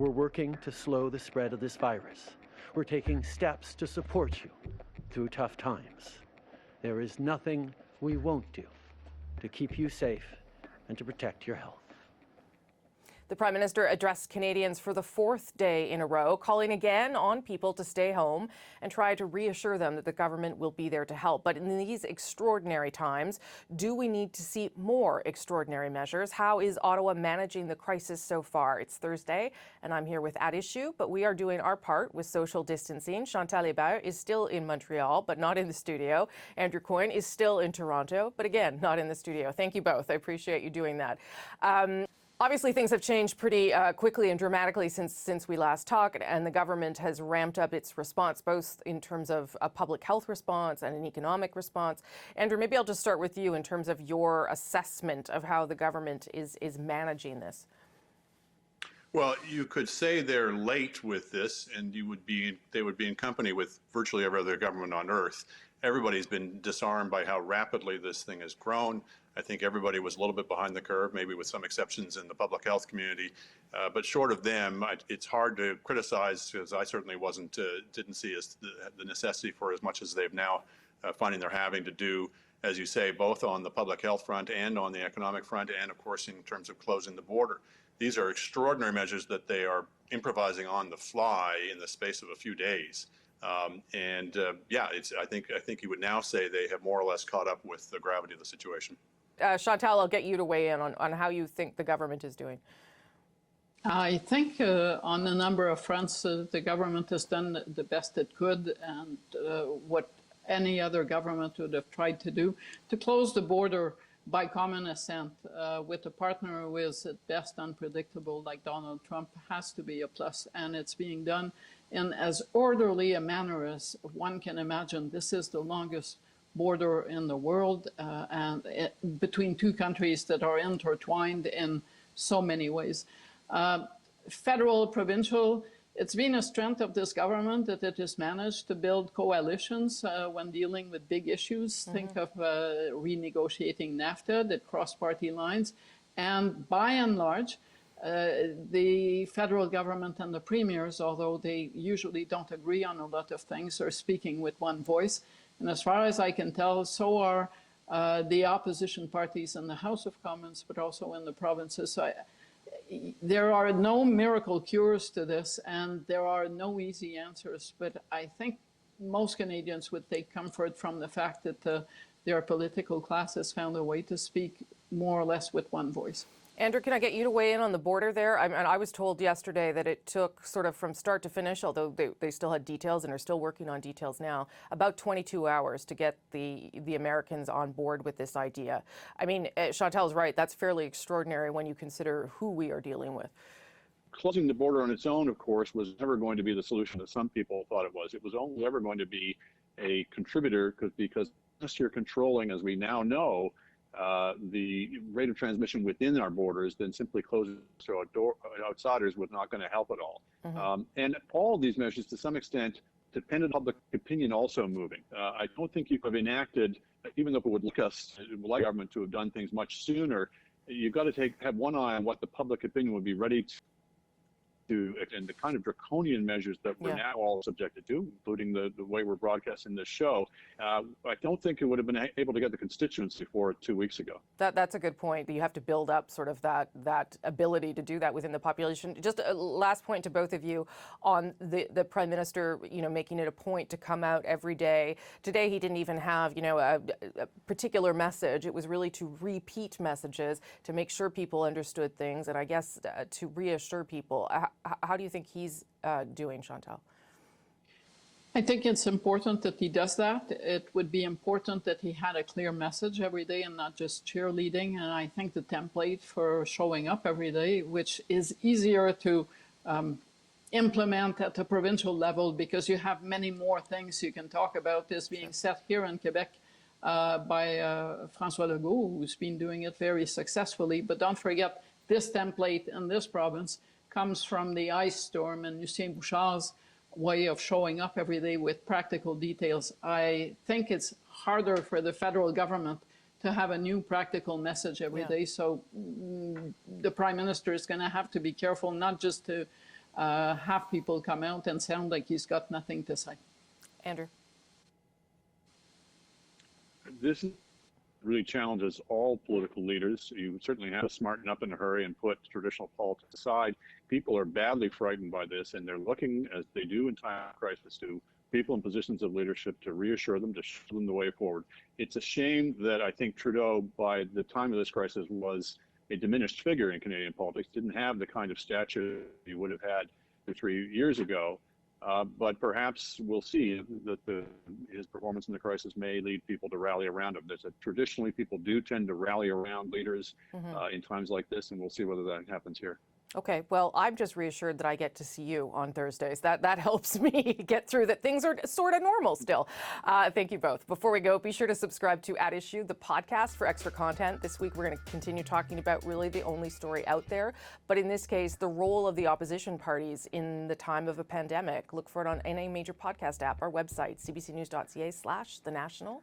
We're working to slow the spread of this virus. We're taking steps to support you through tough times. There is nothing we won't do to keep you safe and to protect your health. The Prime Minister addressed Canadians for the fourth day in a row, calling again on people to stay home and try to reassure them that the government will be there to help. But in these extraordinary times, do we need to see more extraordinary measures? How is Ottawa managing the crisis so far? It's Thursday, and I'm here with At Issue, but we are doing our part with social distancing. Chantal Hébert is still in Montreal, but not in the studio. Andrew Coyne is still in Toronto, but again, not in the studio. Thank you both. I appreciate you doing that. Obviously, things have changed pretty quickly and dramatically since we last talked, and the government has ramped up its response, both in terms of a public health response and an economic response. Andrew, maybe I'll just start with you in terms of your assessment of how the government is managing this. Well, you could say they're late with this, and they would be in company with virtually every other government on earth. Everybody's been disarmed by how rapidly this thing has grown. I think everybody was a little bit behind the curve, maybe with some exceptions in the public health community. But short of them, it's hard to criticize, because I certainly didn't see the necessity for as much as they've now finding they're having to do, as you say, both on the public health front and on the economic front, and of course in terms of closing the border. These are extraordinary measures that they are improvising on the fly in the space of a few days. Yeah, I think you would now say they have more or less caught up with the gravity of the situation. Chantal, I'll get you to weigh in on how you think the government is doing. I think on a number of fronts, the government has done the best it could, and what any other government would have tried to do. To close the border by common assent with a partner who is at best unpredictable like Donald Trump has to be a plus, and it's being done in as orderly a manner as one can imagine. This is the longest border in the world, and between two countries that are intertwined in so many ways. Federal, provincial, it's been a strength of this government that it has managed to build coalitions when dealing with big issues. Mm-hmm. Think of renegotiating NAFTA that crossed party lines. And by and large, the federal government and the premiers, although they usually don't agree on a lot of things, are speaking with one voice. And as far as I can tell, so are the opposition parties in the House of Commons, but also in the provinces. So there are no miracle cures to this, and there are no easy answers. But I think most Canadians would take comfort from the fact that their political class has found a way to speak more or less with one voice. Andrew, can I get you to weigh in on the border there? I was told yesterday that it took sort of from start to finish, although they still had details and are still working on details now, about 22 hours to get the Americans on board with this idea. I mean, Chantal's right, that's fairly extraordinary when you consider who we are dealing with. Closing the border on its own, of course, was never going to be the solution that some people thought it was. It was only ever going to be a contributor because unless you're controlling, as we now know, the rate of transmission within our borders, then simply closing to outsiders was not going to help at all. Mm-hmm. And all of these measures, to some extent, depended on public opinion also moving. I don't think you could have enacted, even though it would like government to have done things much sooner, you've got to have one eye on what the public opinion would be ready to do, and the kind of draconian measures that we're now all subjected to, including the way we're broadcasting this show. I don't think it would have been able to get the constituency for it 2 weeks ago. That's a good point. You have to build up sort of that ability to do that within the population. Just a last point to both of you on the Prime Minister, making it a point to come out every day. Today he didn't even have, a particular message. It was really to repeat messages to make sure people understood things, and I guess to reassure people. How do you think he's doing, Chantal? I think it's important that he does that. It would be important that he had a clear message every day and not just cheerleading. And I think the template for showing up every day, which is easier to implement at the provincial level because you have many more things you can talk about, is being set here in Quebec by François Legault, who's been doing it very successfully. But don't forget, this template in this province comes from the ice storm and Lucien Bouchard's way of showing up every day with practical details. I think it's harder for the federal government to have a new practical message every day. So the Prime Minister is going to have to be careful not just to have people come out and sound like he's got nothing to say. Andrew. This really challenges all political leaders. You certainly have to smarten up in a hurry and put traditional politics aside. People are badly frightened by this, and they're looking, as they do in time of crisis, to people in positions of leadership to reassure them, to show them the way forward. It's a shame that I think Trudeau, by the time of this crisis, was a diminished figure in Canadian politics, didn't have the kind of stature he would have had 2 or 3 years ago. But perhaps we'll see that his performance in the crisis may lead people to rally around him. Traditionally, people do tend to rally around leaders in times like this, and we'll see whether that happens here. Okay, well, I'm just reassured that I get to see you on Thursdays. That helps me get through that things are sort of normal still. Thank you both. Before we go, be sure to subscribe to At Issue, the podcast, for extra content. This week, we're going to continue talking about really the only story out there, but in this case, the role of the opposition parties in the time of a pandemic. Look for it on any major podcast app, our website, cbcnews.ca/thenational.